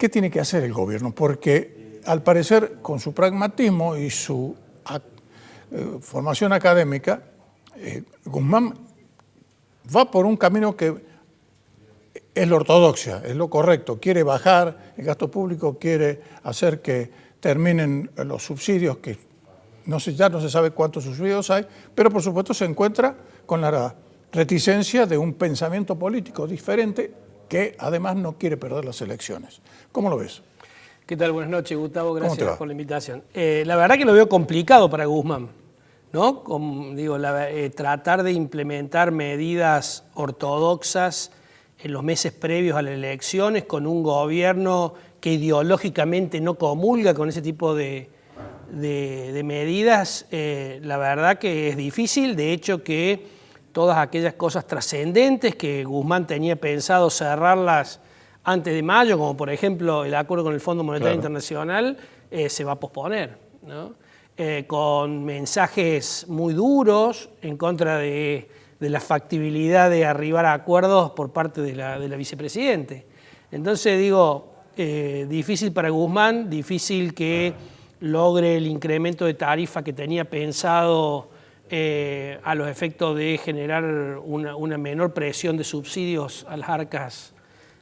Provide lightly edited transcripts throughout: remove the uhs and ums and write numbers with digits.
¿qué tiene que hacer el gobierno? Porque al parecer, con su pragmatismo y su formación académica, Guzmán va por un camino que es la ortodoxia, es lo correcto. Quiere bajar el gasto público, quiere hacer que terminen los subsidios, que ya no se sabe cuántos subsidios hay, pero por supuesto se encuentra con la reticencia de un pensamiento político diferente que además no quiere perder las elecciones. ¿Cómo lo ves? ¿Qué tal? Buenas noches, Gustavo. Gracias por la invitación. La verdad que lo veo complicado para Guzmán, ¿no? Tratar de implementar medidas ortodoxas en los meses previos a las elecciones con un gobierno que ideológicamente no comulga con ese tipo de medidas, la verdad que es difícil. De hecho, que todas aquellas cosas trascendentes que Guzmán tenía pensado cerrarlas antes de mayo, como por ejemplo el acuerdo con el Fondo Monetario Internacional, se va a posponer, ¿no? Con mensajes muy duros en contra de la factibilidad de arribar a acuerdos por parte de la vicepresidente. Entonces digo, difícil para Guzmán, difícil que logre el incremento de tarifa que tenía pensado a los efectos de generar una menor presión de subsidios a las arcas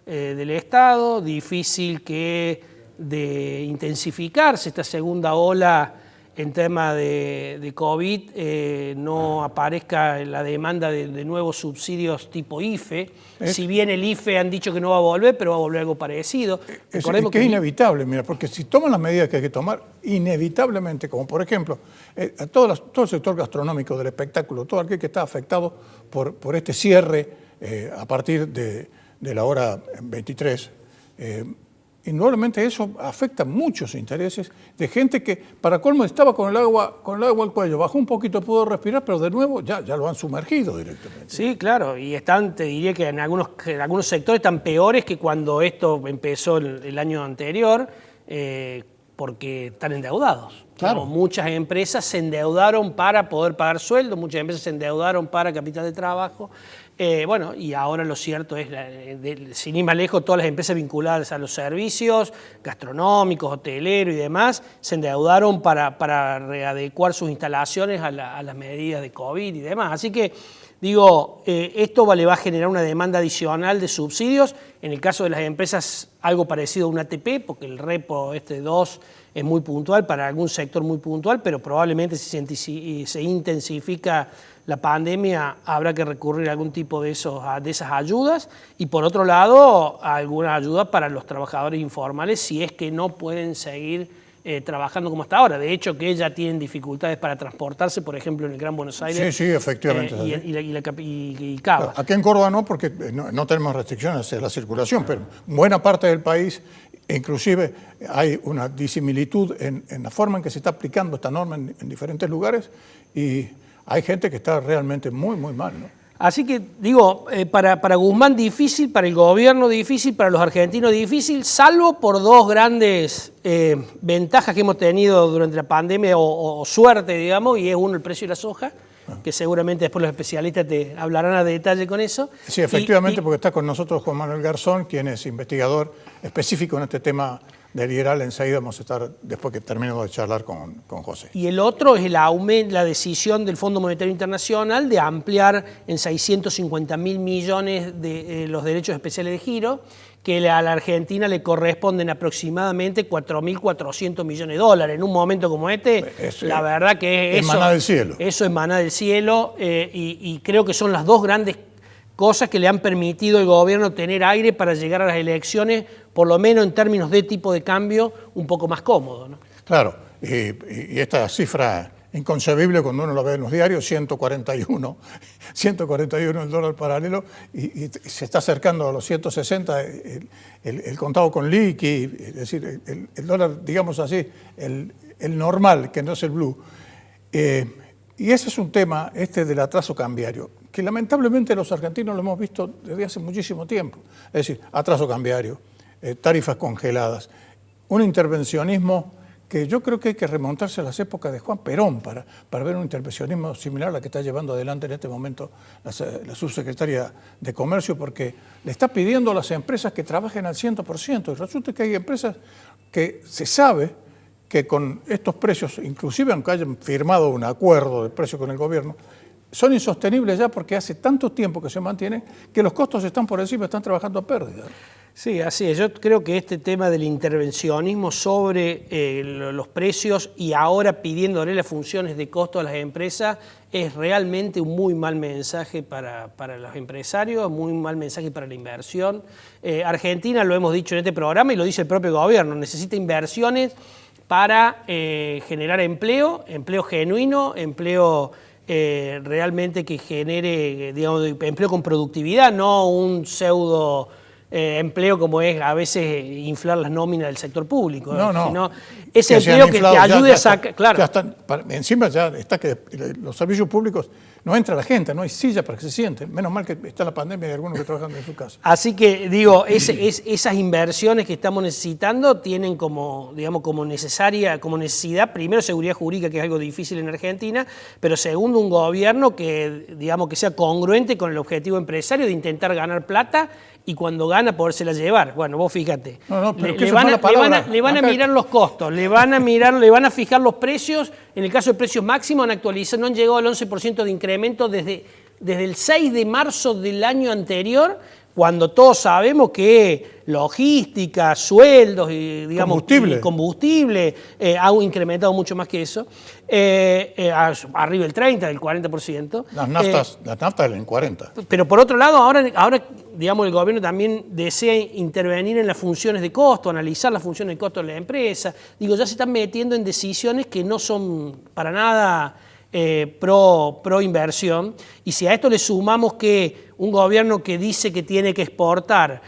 del Estado, difícil que de intensificarse esta segunda ola en tema de COVID no aparezca la demanda de nuevos subsidios tipo IFE. Si bien el IFE han dicho que no va a volver, pero va a volver algo parecido. Es que es inevitable, mira, porque si toman las medidas que hay que tomar, inevitablemente, como por ejemplo, todo el sector gastronómico del espectáculo, todo aquel que está afectado por este cierre a partir de la hora 23, indudablemente eso afecta muchos intereses de gente que, para colmo, estaba con el agua al cuello, bajó un poquito, pudo respirar, pero de nuevo ya lo han sumergido directamente. Sí, claro, y te diría que en algunos sectores están peores que cuando esto empezó el año anterior, porque están endeudados. Claro. Muchas empresas se endeudaron para poder pagar sueldos, muchas empresas se endeudaron para capital de trabajo. Y ahora lo cierto es, sin ir más lejos, todas las empresas vinculadas a los servicios gastronómicos, hoteleros y demás, se endeudaron para readecuar sus instalaciones a las medidas de COVID y demás. Así que, digo, esto le va a generar una demanda adicional de subsidios. En el caso de las empresas, algo parecido a un ATP, porque el repo 2 es muy puntual, para algún sector muy puntual, pero probablemente si se intensifica la pandemia habrá que recurrir a algún tipo de esas ayudas, y por otro lado alguna ayuda para los trabajadores informales si es que no pueden seguir trabajando como hasta ahora. De hecho, que ya tienen dificultades para transportarse, por ejemplo, en el Gran Buenos Aires. Sí, efectivamente. Y Cava. Claro, aquí en Córdoba no, porque no tenemos restricciones hacia la circulación, pero en buena parte del país, inclusive, hay una disimilitud en la forma en que se está aplicando esta norma en diferentes lugares, y hay gente que está realmente muy, muy mal, ¿no? Así que, digo, para Guzmán difícil, para el gobierno difícil, para los argentinos difícil, salvo por dos grandes ventajas que hemos tenido durante la pandemia, o suerte, digamos, y es uno, el precio de la soja, que seguramente después los especialistas te hablarán a detalle con eso. Sí, efectivamente, porque está con nosotros Juan Manuel Garzón, quien es investigador específico en este tema del IRAL. Enseguida vamos a estar, después que terminemos de charlar con José. Y el otro es la decisión del Fondo Monetario Internacional de ampliar en 650.000 millones de los derechos especiales de giro, que a la Argentina le corresponden aproximadamente 4.400 millones de dólares. En un momento como este, la verdad que es maná del cielo. Eso es maná del cielo, y creo que son las dos grandes cosas que le han permitido al gobierno tener aire para llegar a las elecciones, por lo menos en términos de tipo de cambio, un poco más cómodo, ¿no? Claro, y esta cifra inconcebible cuando uno la ve en los diarios, 141 el dólar paralelo, y se está acercando a los 160 el contado con liqui, es decir, el dólar, digamos así, el normal, que no es el blue. Y ese es un tema, del atraso cambiario, que lamentablemente los argentinos lo hemos visto desde hace muchísimo tiempo. Es decir, atraso cambiario, tarifas congeladas, un intervencionismo que yo creo que hay que remontarse a las épocas de Juan Perón para ver un intervencionismo similar a la que está llevando adelante en este momento la subsecretaria de Comercio, porque le está pidiendo a las empresas que trabajen al 100%. Y resulta que hay empresas que se sabe que con estos precios, inclusive aunque hayan firmado un acuerdo de precio con el gobierno, son insostenibles ya porque hace tanto tiempo que se mantienen que los costos están por encima, están trabajando a pérdida. Sí, así es. Yo creo que este tema del intervencionismo sobre los precios y ahora pidiéndole las funciones de costo a las empresas es realmente un muy mal mensaje para los empresarios, muy mal mensaje para la inversión. Argentina, lo hemos dicho en este programa y lo dice el propio gobierno, necesita inversiones para generar empleo genuino, empleo realmente que genere, digamos, empleo con productividad, no un pseudo empleo como es a veces inflar las nóminas del sector público. No. Sino ese empleo que te ayude a sacar. Claro. Ya están, encima ya está que los servicios públicos no entra la gente, no hay silla para que se sienten. Menos mal que está la pandemia y hay algunos que trabajan en su casa. Así que digo, esas inversiones que estamos necesitando tienen como, digamos, como necesidad, primero seguridad jurídica, que es algo difícil en Argentina, pero segundo un gobierno que, digamos, que sea congruente con el objetivo empresario de intentar ganar plata y cuando gana podérsela llevar. Bueno, vos fíjate, le van a mirar los costos, le van a fijar los precios. En el caso de precios máximos no han llegado al 11% de incremento desde el 6 de marzo del año anterior, cuando todos sabemos que logística, sueldos y, digamos, combustible ha incrementado mucho más que eso, arriba del 30%, del 40%. Las naftas en 40%. Pero por otro lado, ahora digamos, el gobierno también desea intervenir en las funciones de costo, analizar las funciones de costo de la empresa. Digo, ya se están metiendo en decisiones que no son para nada pro inversión, y si a esto le sumamos que un gobierno que dice que tiene que exportar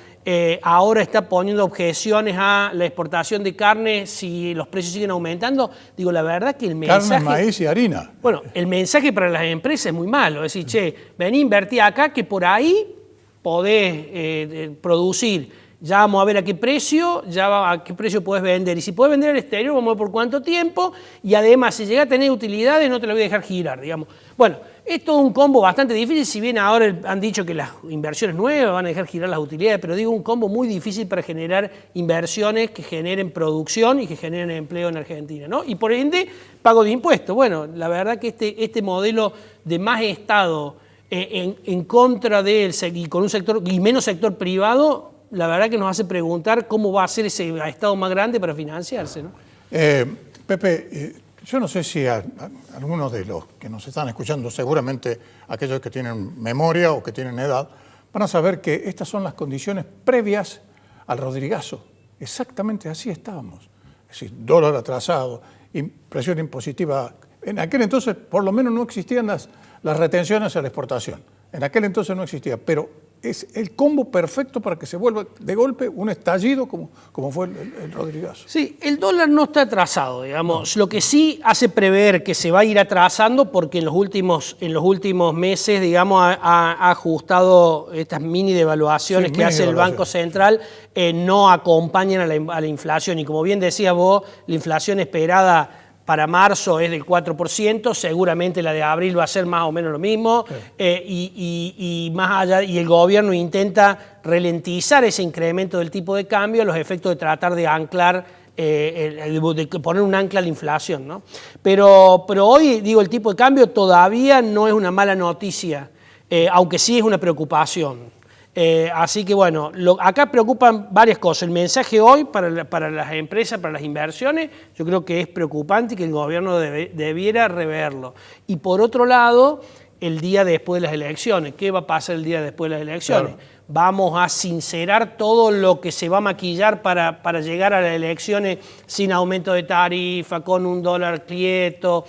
ahora está poniendo objeciones a la exportación de carne si los precios siguen aumentando, digo, la verdad que el mensaje... Carne, maíz y harina. Bueno, el mensaje para las empresas es muy malo, es decir, che, vení, invertí acá que por ahí podés producir. Ya vamos a ver a qué precio podés vender. Y si podés vender al exterior, vamos a ver por cuánto tiempo. Y además, si llega a tener utilidades, no te lo voy a dejar girar, digamos. Bueno, es todo un combo bastante difícil, si bien ahora han dicho que las inversiones nuevas van a dejar girar las utilidades, pero digo, un combo muy difícil para generar inversiones que generen producción y que generen empleo en Argentina, ¿no? Y por ende, pago de impuestos. Bueno, la verdad que este modelo de más Estado en contra de él y con un sector y menos sector privado, la verdad que nos hace preguntar cómo va a ser ese Estado más grande para financiarse, ¿no? Pepe, yo no sé si algunos de los que nos están escuchando, seguramente aquellos que tienen memoria o que tienen edad, van a saber que estas son las condiciones previas al Rodrigazo. Exactamente así estábamos. Es decir, dólar atrasado, presión impositiva. En aquel entonces, por lo menos, no existían las retenciones a la exportación. En aquel entonces no existía, pero es el combo perfecto para que se vuelva de golpe un estallido como fue el Rodrigazo. Sí, el dólar no está atrasado, digamos. No. Lo que sí hace prever que se va a ir atrasando porque en los últimos meses, digamos, ha ajustado estas mini devaluaciones que hace el Banco Central, no acompañan a la inflación. Y como bien decías vos, la inflación esperada para marzo es del 4%, seguramente la de abril va a ser más o menos lo mismo, y más allá, y el gobierno intenta ralentizar ese incremento del tipo de cambio a los efectos de tratar de anclar, de poner un ancla a la inflación, ¿no? Pero hoy, digo, el tipo de cambio todavía no es una mala noticia, aunque sí es una preocupación. Así que bueno, acá preocupan varias cosas. El mensaje hoy para las empresas, para las inversiones, yo creo que es preocupante y que el gobierno debiera reverlo. Y por otro lado, el día después de las elecciones. ¿Qué va a pasar el día después de las elecciones? Claro. Vamos a sincerar todo lo que se va a maquillar para llegar a las elecciones sin aumento de tarifa, con un dólar quieto,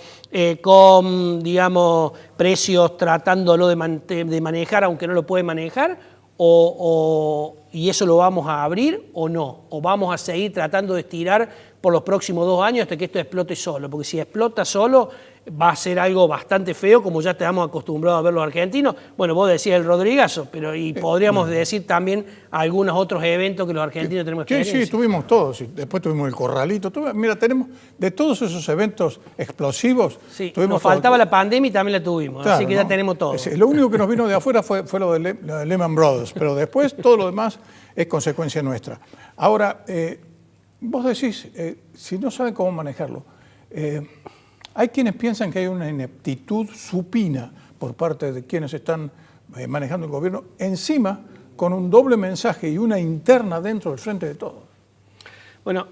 con, digamos, precios tratándolo de manejar aunque no lo puede manejar, o ¿Y eso lo vamos a abrir o no? ¿O vamos a seguir tratando de estirar por los próximos 2 años hasta que esto explote solo? Porque si explota solo va a ser algo bastante feo, como ya estamos acostumbrados a ver los argentinos. Bueno, vos decías el Rodrigazo, pero y podríamos decir también algunos otros eventos que los argentinos tenemos experiencia. Sí, tuvimos todos. Después tuvimos el Corralito. Mira, tenemos de todos esos eventos explosivos. Sí, nos faltaba la pandemia y también la tuvimos, claro, así que ¿no? ya tenemos todo. Lo único que nos vino de afuera fue lo de Lehman Brothers, pero después todo lo demás es consecuencia nuestra. Ahora, vos decís, si no saben cómo manejarlo, hay quienes piensan que hay una ineptitud supina por parte de quienes están manejando el gobierno, encima con un doble mensaje y una interna dentro del frente de todos. Bueno,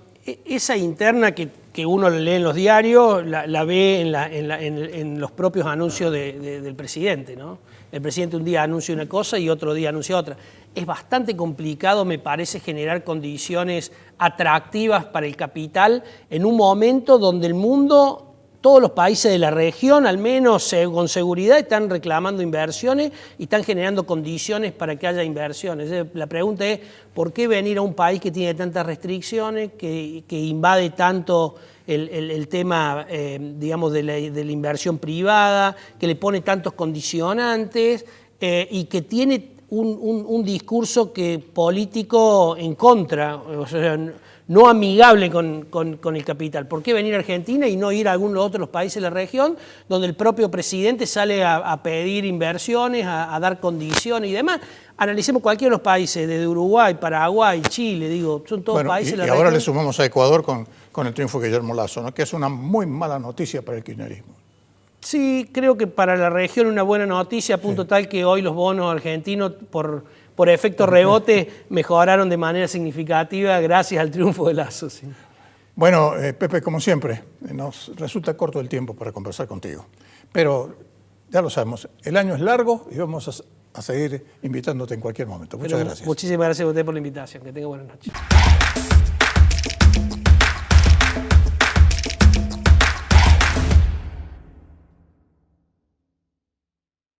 esa interna que uno lee en los diarios, la ve en los propios anuncios del presidente, ¿no? El presidente un día anuncia una cosa y otro día anuncia otra. Es bastante complicado, me parece, generar condiciones atractivas para el capital en un momento donde el mundo, todos los países de la región, al menos con seguridad, están reclamando inversiones y están generando condiciones para que haya inversiones. La pregunta es, ¿por qué venir a un país que tiene tantas restricciones, que invade tanto el tema, digamos, de la inversión privada, que le pone tantos condicionantes y que tiene un discurso político en contra, o sea, no amigable con el capital? ¿Por qué venir a Argentina y no ir a algunos de los países de la región donde el propio presidente sale a pedir inversiones, a dar condiciones y demás? Analicemos cualquiera de los países, desde Uruguay, Paraguay, Chile, digo, son todos países de la región. Y ahora le sumamos a Ecuador con el triunfo de Guillermo Lasso, ¿no? Que es una muy mala noticia para el kirchnerismo. Sí, creo que para la región una buena noticia, a punto tal que hoy los bonos argentinos, por efecto rebote, mejoraron de manera significativa gracias al triunfo de Lasso. Sí. Bueno, Pepe, como siempre, nos resulta corto el tiempo para conversar contigo. Pero ya lo sabemos, el año es largo y vamos a seguir invitándote en cualquier momento. Muchas gracias. Muchísimas gracias a usted por la invitación. Que tenga buenas noches.